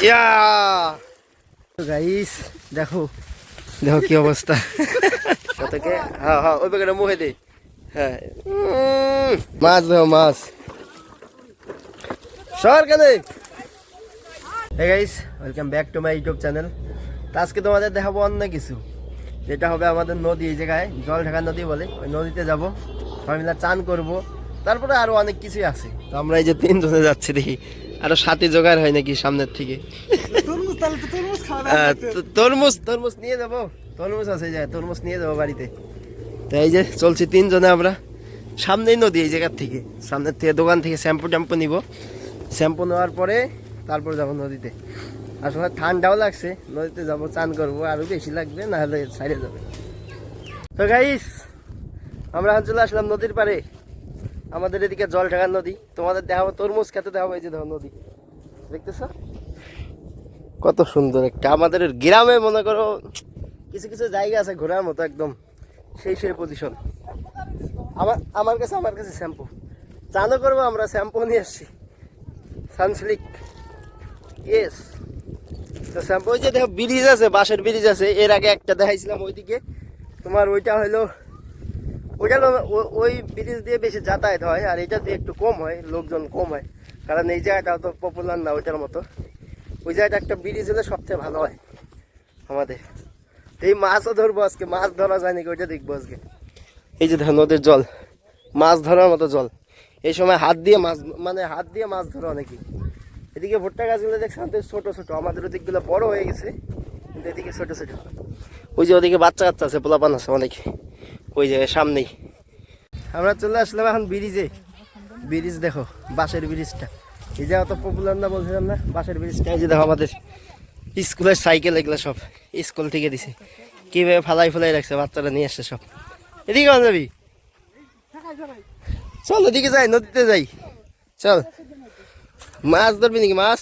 ইয়া guys দেখো দেখো কি অবস্থা কতকে হ্যাঁ হ্যাঁ ওই প্যাকেটে মুখে দে হ্যাঁ মাছ দেখো মাছ সর কেনে hey guys welcome back to my YouTube channel. আজকে তোমাদের দেখাবো অন্য কিছু, যেটা হবে আমাদের নদী, এই জায়গায় জল ঢাকা নদী বলে, ওই নদীতে যাবো, সবাই মিলে চান করবো, তারপরে আরো অনেক কিছুই আছে। তো আমরা এই যে 3 জনে যাচ্ছি, দেখি আরো সাথে জোগাড় হয় নাকি সামনের থেকে। তরমুজ তরমুজ নিয়ে যাবো, তরমুজ আছে যায়, তরমুজ নিয়ে যাবো বাড়িতে। তো এই যে চলছি 3 জনে আমরা, সামনেই নদী, এই জায়গার থেকে সামনের থেকে দোকান থেকে শ্যাম্পু ট্যাম্পু নিব, শ্যাম্পু নেওয়ার পরে তারপর যাবো নদীতে। আসলে ঠান্ডাও লাগছে, নদীতে যাবো, চান করবো, আরো বেশি লাগবে, না হলে সাইডে যাবে। তো গাইস আমরা চলে আসলাম নদীর পারে, আমাদের এদিকে জল ঢাকার নদী। তোমাদের দেখাবো তরমুজ খেতে, দেখাবো এই যে দেখো নদী, দেখতেছ কত সুন্দর একটা। আমাদের গ্রামে মনে করো কিছু কিছু জায়গা আছে ঘোরার মতো, একদম সেই সেই পজিশন। আমার কাছে শ্যাম্পু, চানও করবো আমরা, শ্যাম্পু নিয়ে আসছি, সানসিল্ক, ইয়েস। তো শ্যাম্পু, ওই যে দেখো ব্রিজ আছে, বাঁশের ব্রিজ আছে, এর আগে একটা দেখাইছিলাম ওইদিকে, তোমার ওইটা হলো ওইটা ওই ব্রিজ দিয়ে বেশি যাতায়াত হয়, আর এটা দিয়ে একটু কম হয়, লোকজন কম হয়, কারণ এই জায়গাটা অত পপুলার না ওইটার মতো। ওই জায়গাটা একটা ব্রিজ হলে সবথেকে ভালো হয় আমাদের। এই মাছও ধরবো আজকে, মাছ ধরা যায় নাকি ওইটা দেখবো আজকে। এই যে দেখো নদীর জল, মাছ ধরার মতো জল। এই সময় হাত দিয়ে মাছ ধরে অনেকেই। এদিকে ভুট্টা গাছগুলো দেখছেন ছোট ছোট, আমাদের ওদিকগুলো বড় হয়ে গেছে, কিন্তু এদিকে ছোট ছোট। ওই যে ওদিকে বাচ্চা কাচ্চা আছে, পোলাপান আছে অনেক, ওই জায়গায় সামনেই। আমরা চলে আসলাম এখন ব্রিজে। ব্রিজ দেখো, বাঁশের ব্রিজটা, এই যে অত পপুলার না বলছিলাম না, বাঁশের ব্রিজটা। এই যে দেখো আমাদের স্কুলের সাইকেল, এগুলো সব স্কুল থেকে দিছে, কিভাবে ফালাই রাখছে, বাচ্চারা নিয়ে আসছে সব। এদিকে কেমন যাবি? চল এদিকে যাই, নদীতে যাই, চল। মাছ ধরবি নাকি? মাছ,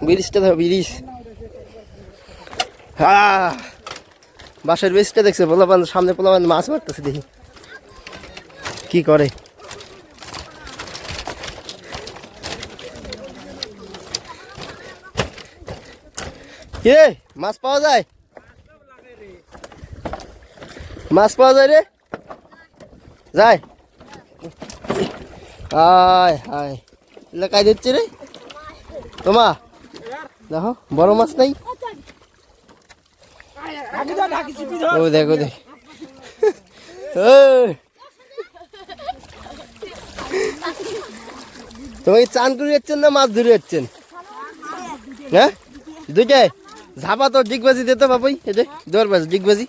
ব্রিজটা ধর, ব্রিজ, হ্যাঁ বাঁশের ব্রিজটা দেখছে, পোলাপান সামনে, পোলাপান মাছ মারতেছে, দেখি কি করে। কে মাছ পাওয়া যায়? মাছ পাওয়া যায় রে, যায়। হায় হায়, কাই দিচ্ছে রে তোমা, দেখো বড় মাছ নাই। ও দেখো দেখ, তোমাকে চান করে যাচ্ছেন না মাছ ধরে যাচ্ছেন? হ্যাঁ দুইটাই ঝাপা তো ডিগবাজি দে তো বাবুই, এই যে দৌড় বাজ ডিগবাজি,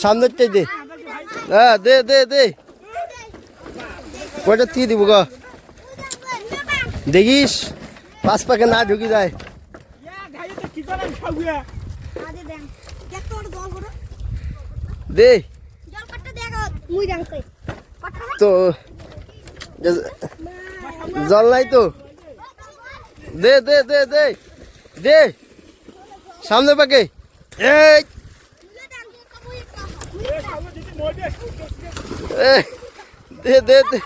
সামনেরটাই দে, হ্যাঁ দে দে দে, কয়টা থি দিব গো, দেখিস 5 পাকে না ঢুকি যায়। দে তো জল নাই তো, দে দে দে দে দে, সামনে পাকে, এই দে দে দে,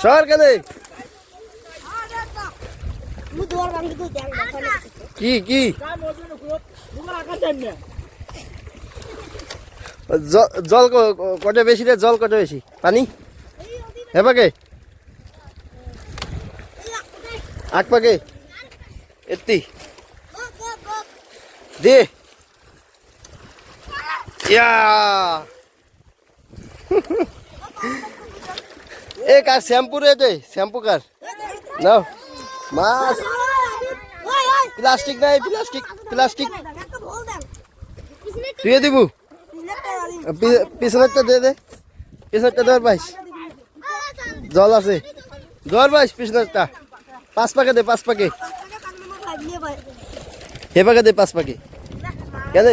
সর কেনে, কি কি জল কটে বেশি রে, জল কটে বেশি, পানি হেপাকে, 8 পাকে, এত্তি দে, ইয়া এ কার শ্যাম্পু রে, দে শ্যাম্পু কার নাও। মাছ, প্লাস্টিক নাই, প্লাস্টিক প্লাস্টিক তুই দিব, পিছনেরটা দে দে, পিছনেরটা ধর পাইস, জল আছে, ধর পাইস পিছনেরটা। 5 পাকে দে, 5 পাকে, হে পাকে দে, 5 পাকে, কেন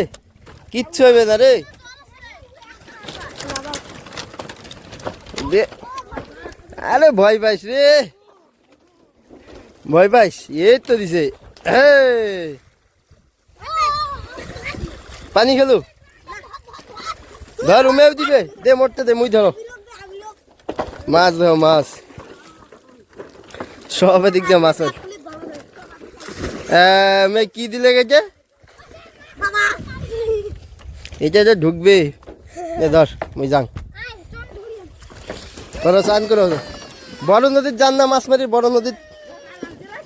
কিচ্ছু হবে না রে, দে। আরে ভয় পাইস রে, ভয় পাইস, এই তো দিছে, পানি খেলু, ধর উমেও দিবে, দে মরতে দে, মুই ধরো মাছ, ধরো মাছ, সব এদিক দিয়ে মাছ। मैं কি দিলে গেছে এটা যে ঢুকবে এ ধর মই যাং তোরা স্নান করো বড় নদীর যান না মাছ মারি বড় নদীর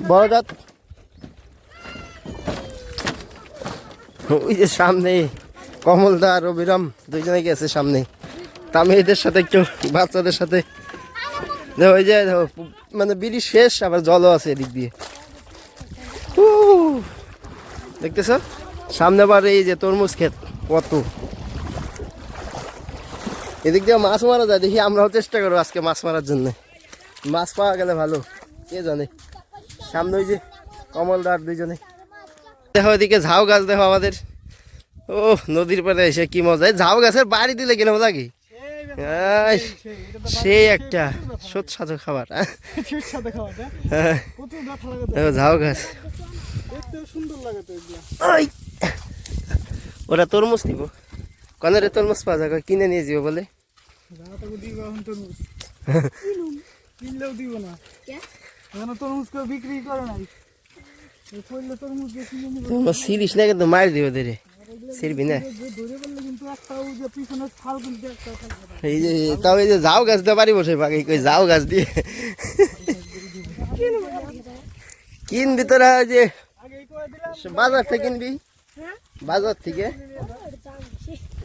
বড় রাত ওই যে সামনে কমলদা আর অবিরাম দুইজনে গেছে সামনে তা আমি এদের সাথে একটু বাচ্চাদের সাথে ওই যে মানে বিড়ি শেষ আবার জলও আছে এদিক দিয়ে দেখতেছ সামনে আবার এই যে তরমুজ ক্ষেত কত এদিক দিয়ে মাছ মারা যায় দেখি আমরাও চেষ্টা করবো আজকে মাছ মারার জন্য মাছ পাওয়া গেলে ভালো কে জানে সামনে ওই যে কমলদার দুইজনে দেখো এদিকে ঝাউ গাছ দেখো আমাদের ও নদীর পাড়ে এসে কি মজা ঝাউ গাছের বাড়ি দিলে কিরম লাগে সেই একটা সুস্বাদু খাবার ঝাউ গাছ ওরা তরমুজ দিব কনের তরমুজ পাওয়া যায় কিনে নিয়ে যাবো বলে সিরিস না কিন্তু মার দিব ধরে সিরবি না এই যে তাও এই যে ঝাউ গাছ দিয়ে পারি বসে বাকি কই ঝাউ গাছ দিয়ে কিনবি তোরা যে বাজার থেকে কিনবি বাজার থেকে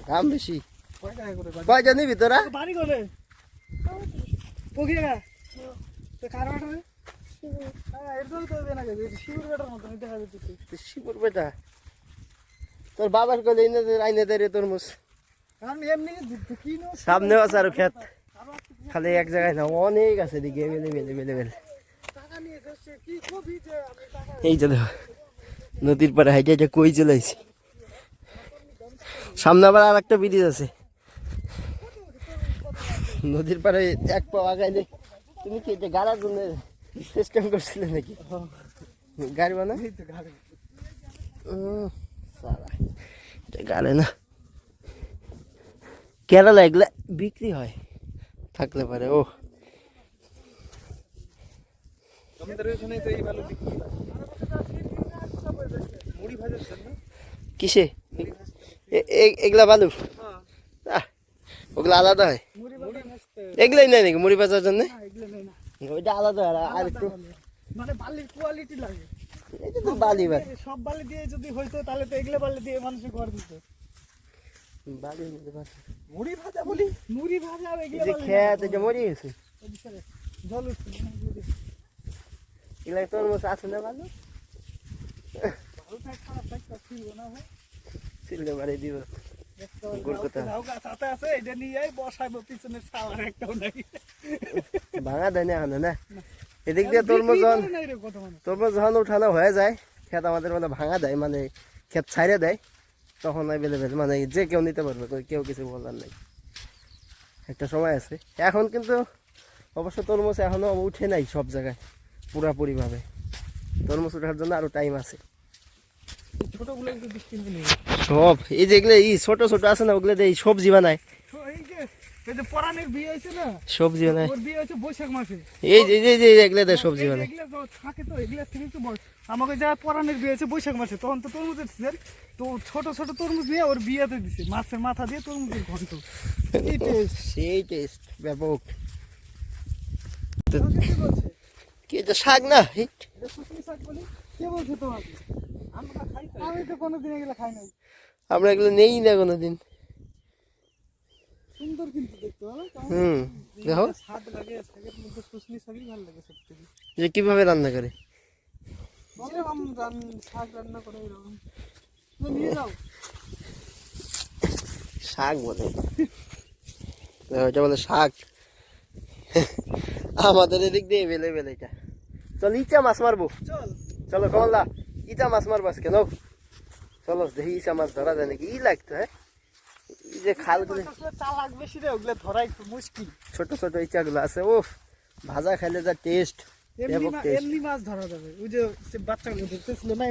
দাম বেশি কয়টা নিবি তোরা শিবুর বেটা তোর বাবার কলে আইনে দেয় রে তরমুজ সামনেও আছে আরো ক্ষেত খালি এক জায়গায় না অনেক আছে দিকে মেলে মেলে মেলে মেলে এই যে দেখো নদীর পাড়ে হাইটে এটা কই চলাইছি সামনে আবার আর একটা ব্রিজ আছে নদীর পাড়ে এক পা আগাইলে তুমি কি এটা গাড়ার জন্য সিস্টেম করছিলে নাকি গাড়ি বানা গাড়ে না কেরালা এগুলা বিক্রি হয় থাকলে পারে ও কিসে এগুলা বালু ওগুলা আলাদা হয় এগুলাই নাই নাকি মুড়ি ভাজার জন্য ওইটা আলাদা আর একটু মানে বালির কোয়ালিটি লাগে এটা তো বালি ভাই সব বালি দিয়ে যদি হইতো তাহলে তো এগুলা বালি দিয়ে মানুষ ঘর দিত বালি মুড়ি ভাজা বলি মুড়ি ভাজা এগুলা বালি খেতে যে মরি গেছে জল এগুলা তরমুজ আছে না ভালো ভালো থাক খারাপ থাক ছিল না ভাই সিললে মারি দিব গুড় কথা সাথে আছে এটা নিয়ে বসাবো পিছনে সালার একটাও নাই ভাঙা দেয় না না এদিক দিয়ে তরমুজ যখন উঠানো হয়ে যায় ক্ষেত আমাদের মানে ভাঙা দেয় মানে ক্ষেত ছাইড়ে দেয় তখন অ্যাভেলেবেল মানে যে কেউ নিতে পারবে কেউ কিছু বলার নেই একটা সময় আছে এখন কিন্তু অবশ্য তরমুজ এখনো উঠে নাই সব জায়গায় পুরাপুরিভাবে তরমুজ ওঠার জন্য আরো টাইম আছে ছোটগুলো একটু ডিস্টেন্স নেই সব এই যে এগুলো ছোট ছোট আছে না ওগুলো দিয়ে সবজি বানায় এই যে পরাণের বিয়ে হইছে না সবজি বানায় ওর বিয়ে হইছে বৈশাখ মাসে এই যে এগুলো দিয়ে সবজি বানায় এগুলো থাকে তো এগুলো থেকে একটু আমাকে যা পরাণের বিয়ে হইছে বৈশাখ মাসে তখন তো তরমুজের সিজন তো ছোট ছোট তরমুজ নিয়ে ওর বিয়েতে দিছে মাছের মাথা দিয়ে তরমুজের ঘন্ট এই টেস্ট সেই টেস্ট ব্যাপক কি এটা শাক না এটা শুকনো শাক বলি কে বলছে তোমাকে আমরা খাই আমি তো কোনোদিন এগুলো খাই নাই আমরা এগুলো নেই না কোনোদিন সুন্দর কিন্তু দেখতে ভালো দেখো স্বাদ লাগে শাকের মধ্যে শুকনো শাকই ভালো লাগে সবথেকে যে কিভাবে রান্না করে যেরকম শাক রান্না করে এরকম নিয়ে যাও শাক বলে এটা বলে শাক আমাদের এদিক দিয়ে এভেলেবেল এটা চল ইচা মাছ মারবো চলো কমলা ইচা মাছ মারবো আজকে নাও চলো দেখি ইচা মাছ ধরা যায় নাকি ই লাগতো হ্যাঁ এই যে খালগুলো চালাক বেশি রে ওগুলো ধরা একটু মুশকিল ছোট ছোট ইচাগুলো আছে ও ভাজা খাইলে যা টেস্ট এমনি মাছ ধরা যাবে ওই যে বাচ্চাগুলো দেখতেছিল না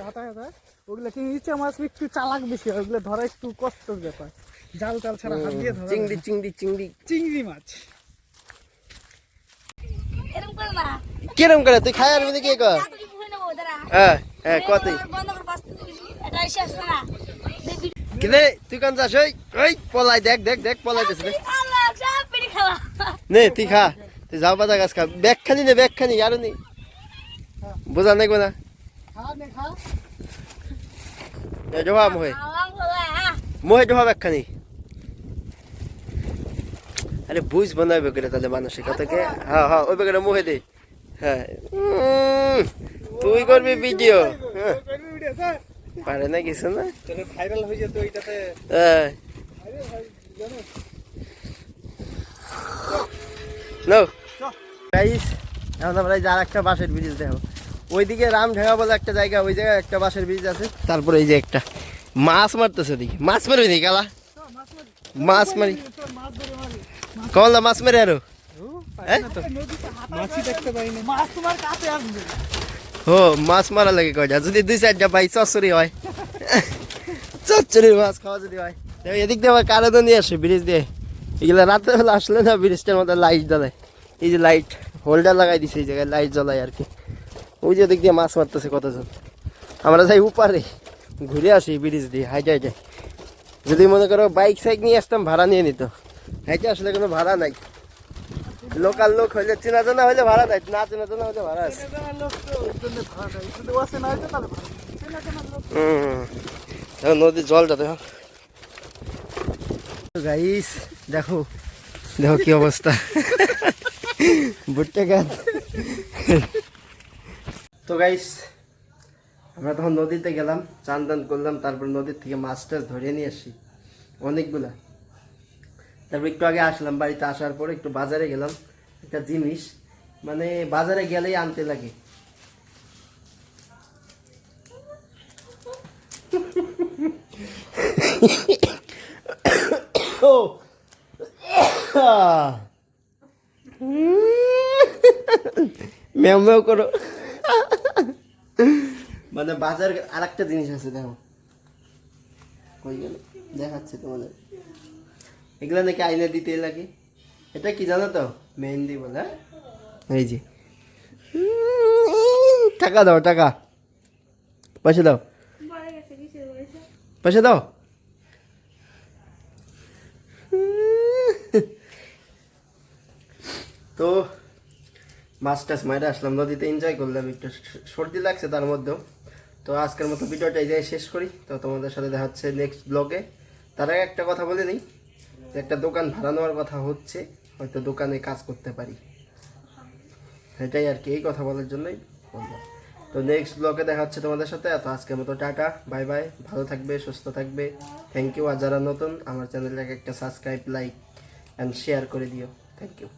হাতা হাতা ওগুলো কিন্তু ইচা মাছ একটু চালাক বেশি হয় ওগুলো ধরা একটু কষ্টের ব্যাপার জাল টাল ছাড়া হাত দিয়ে ধরা চিংড়ি মাছ কিরম করে তুই খাই আর কি কর হ্যাঁ হ্যাঁ কতই কিরে তুই কান যাস ওই ওই পলাই দেখ দেখ দেখ পলাইতেছে দেখ নে তুই খা তুই যাও বাদা গাছ খা ব্যাগ খানি নে ব্যাগ খানি আর নি বোঝা নাই কোনা জবা মোহে মোহে জবা ব্যাগ খানি আরে বুঝ বানাবে করে তাহলে মানুষের কথাকে হ্যাঁ হ্যাঁ ওই বেগটা মোহে দে হ্যাঁ তুই করবি ভিডিও পারে না কিছু না ভাইরাল হয়ে যেত ওইটাতে নো গাইস এখন আমরা এই যে আর একটা বাঁশের ব্রিজ দেখো ওইদিকে রামঢাঙ্গা বলে একটা জায়গা ওই জায়গায় একটা বাঁশের ব্রিজ আছে তারপরে এই যে একটা মাছ মারতেছে দেখি মাছ মারবি নি কালা মাছ মারি কমলা মাছ মারি আরো মাছই দেখতে পাইনি মাছ তোমার কাছে আসবে ও মাছ মারা লাগে কয়টা যদি 2-4টা পাই চচ্চড়ি হয় চচ্চড়ির মাছ খাওয়া যদি হয় এদিক দিয়ে আবার কারেন্টও নিয়ে আসে ব্রিজ দিয়ে এগুলো রাতের বেলা আসলে না ব্রিজটার মধ্যে লাইট জ্বলায় এই যে লাইট হোল্ডার লাগাই দিছে এই জায়গায় লাইট জ্বলায় আর কি ওই যে দিক দিয়ে মাছ মারতেছে কতজন আমরা যাই উপারে ঘুরে আসি ব্রিজ দিয়ে হাইটে হাইটে যদি মনে করো বাইক সাইক নিয়ে আসতাম ভাড়া নিয়ে নিত হাইটে আসলে কোনো ভাড়া নাই লোকাল লোক হইলে চেনা জানা হইলে ভাড়া দেয় না চেনা জানা হইলে ভাড়া আছে নদীর জলটা দেখো গাইস দেখো দেখো কি অবস্থা ভুট্টা গাছ তো গাইস আমরা তখন নদীতে গেলাম চান টান করলাম তারপর নদীর থেকে মাছ টাছ ধরে নিয়ে আসি অনেকগুলা তারপর একটু আগে আসলাম বাড়িতে আসার পরে একটু বাজারে গেলাম একটা জিনিস মানে বাজারে গেলেই আনতে লাগে ম্যাও ম্যাও করো মানে বাজার আর একটা জিনিস আছে দেখো কই গেল দেখাচ্ছে তোমাদের এগুলা নাকি আইনা দিতে লাগে এটা কি জানো তো মেহেন্দি বলে এই যে টাকা দাও টাকা পয়সা দাও পয়সা দাও তো মাছ টাছ মাইরে আসলাম নদীতে এনজয় করলাম একটু সর্দি লাগছে তার মধ্যেও তো আজকের মতো ভিডিওটা এই জায়গায় শেষ করি তো তোমাদের সাথে দেখা হচ্ছে নেক্সট ব্লগে তার আগে একটা কথা বলে নিই একটা দোকান ভাড়া নেওয়ার কথা হচ্ছে হয়তো দোকানে কাজ করতে পারি এটাই আর কি এই কথা বলার জন্যই বললাম তো নেক্সট ব্লগে দেখা হচ্ছে তোমাদের সাথে তো আজকের মতো টাটা বাই বাই ভালো থাকবে সুস্থ থাকবে থ্যাংক ইউ আর যারা নতুন আমার চ্যানেলটাকে একটা সাবস্ক্রাইব লাইক অ্যান্ড শেয়ার করে দিও থ্যাংক ইউ